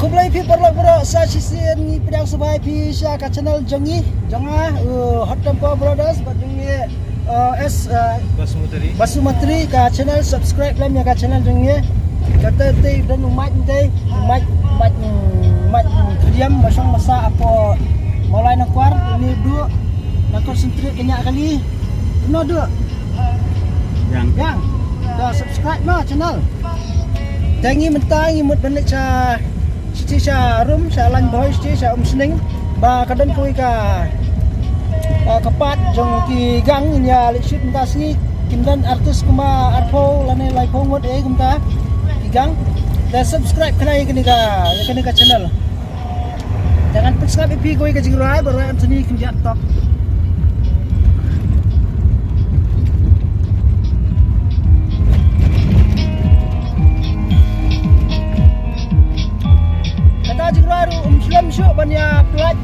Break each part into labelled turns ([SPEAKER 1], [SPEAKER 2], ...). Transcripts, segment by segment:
[SPEAKER 1] Kublai pi perlok bro sa sisian ni pedang sebai pi sya ka channel jongi jonga Hot Tempo Brothers badungi Basumantri ka channel subscribe lam ya ka channel jongi kata te dan umat diam masang masa apa mulai nak keluar ini dua nak konsentrate banyak kali no dua yang dah subscribe no channel tangi mentang imut balik cha Siti sa room sa lan boys ti sa umsning ba kadon kui ka kapat jong ki gang nya lisit mentas ni kimdan artis kuma arpo lane lai pongot kumta ki gang dan subscribe kena ka channel jangan subscribe pi kui ka jingrai bara Anthony kinjat tok Jingwaru Muslim syuk banyak pelat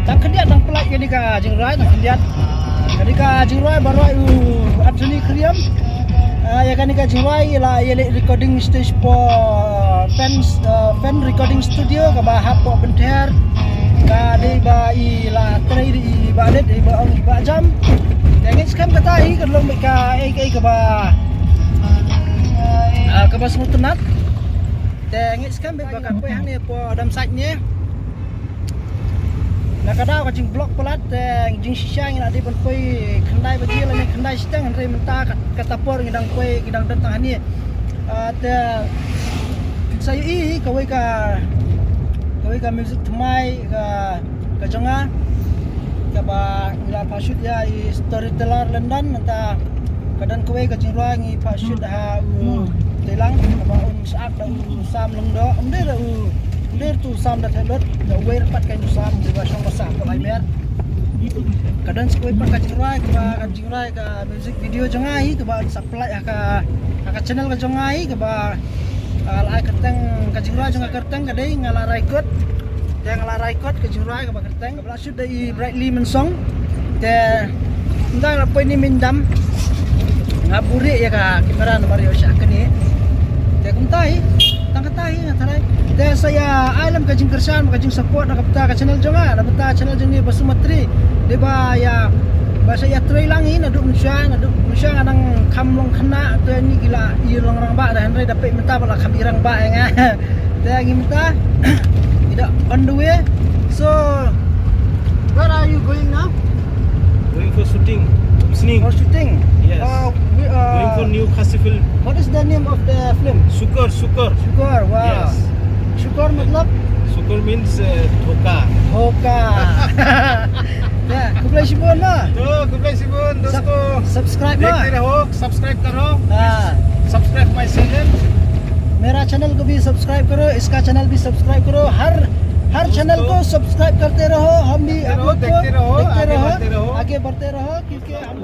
[SPEAKER 1] tang kendiat tang pelat jadi ka jingrai tang kendiat jadi ka jingrai baru Anthony Kriam ya kan ka jingrai la recording stage po fan recording studio ka bahap po benter ka di ba i la trai di ba let di ba ong ba jam tengis kam kata hi kan long ka ka ba semut tenat tengis kam ba ka pe hang ni po dam saj ni na kada ka jing blok pelat teng jing sisang ina di pon poi khandai ba ji la ni khandai stang re menta kata por ngidang poi ngidang tang ni te saya kawai ka music thmai ka jonga ka ba ila pasut ya storyteller London nanta kadan kawai ka jingroi ngi pasut ha telang ba saat da sam lengdo umder tu sam da thelot da wer pat ka sam di ba song masa ko ai mer kadan sekoi pat ka jingroi ka music video jonga ka ba supply ka channel ka jonga ka ba lai kerteng kajingrai jonga kerteng kadai ngala raikot te ngala raikot kajingrai ka kerteng bla shoot dai brightly mensong te ndang apa ini mindam ngaburi ya ka kamera nomor yo syakni te kumtai tang katai ngatai te saya alam kajing kersan kajing support nak ka channel jonga nak channel jongi Basumantri de ba ya bahasa ya trailangi naduk musya nang kamlong kena tu ni gila ilong rang ba dan re dapat minta bala khabirang ba nga dia minta tidak on the way so where are you going now
[SPEAKER 2] going for shooting
[SPEAKER 1] for shooting
[SPEAKER 2] yes going for new festival
[SPEAKER 1] what is the name of the film
[SPEAKER 2] Syukur
[SPEAKER 1] wow
[SPEAKER 2] yes
[SPEAKER 1] Syukur matlab
[SPEAKER 2] Syukur means dhoka
[SPEAKER 1] ya kublai sibun lah
[SPEAKER 2] kublai sibun dosto
[SPEAKER 1] subscribe
[SPEAKER 2] देखते रहो सब्सक्राइब करो
[SPEAKER 1] हाँ
[SPEAKER 2] subscribe my channel
[SPEAKER 1] मेरा चैनल को भी सब्सक्राइब करो इसका चैनल भी सब्सक्राइब करो हर चैनल को सब्सक्राइब करते रहो हम भी आप लोग को देखते रहो आगे बढ़ते रहो क्योंकि हम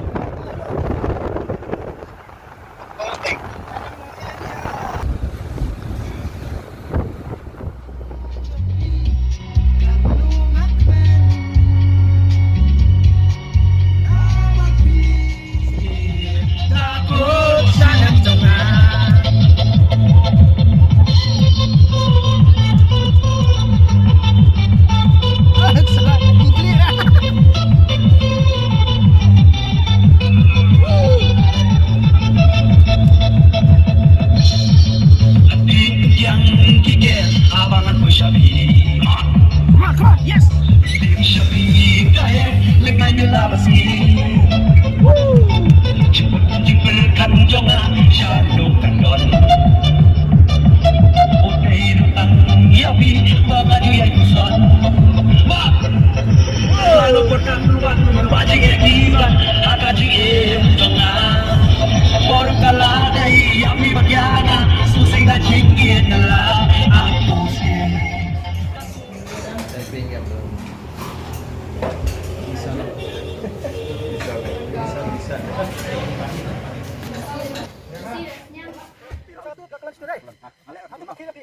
[SPEAKER 1] balik sudah. Aku pakai lagi.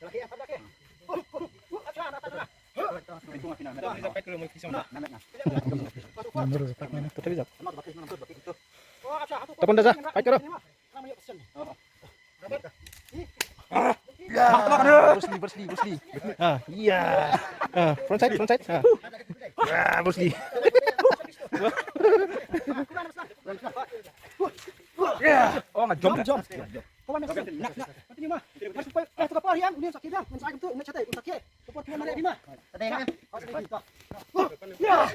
[SPEAKER 1] Lagi apa lagi? Acha na tana.
[SPEAKER 2] Dapat kalau mau kisah.
[SPEAKER 3] Nomor sepak mana? Tetapi jap.
[SPEAKER 1] Oh, acha aku.
[SPEAKER 3] Tapon dah sah. Fight karo.
[SPEAKER 1] Namanya pesan.
[SPEAKER 3] Ya. Bruce Lee. Ah, iya. Ah, front side. Ah. Ah, Bruce Lee. Ya. Oh, ngejump.
[SPEAKER 1] Kau mana pesan? Nak. Nanti ni mah. Masuk pai tu kapal yang, ni sakit dah. Men sakit tu, men catai, sakit. Kapal tu mana ni mah? Tadai kan? Ya.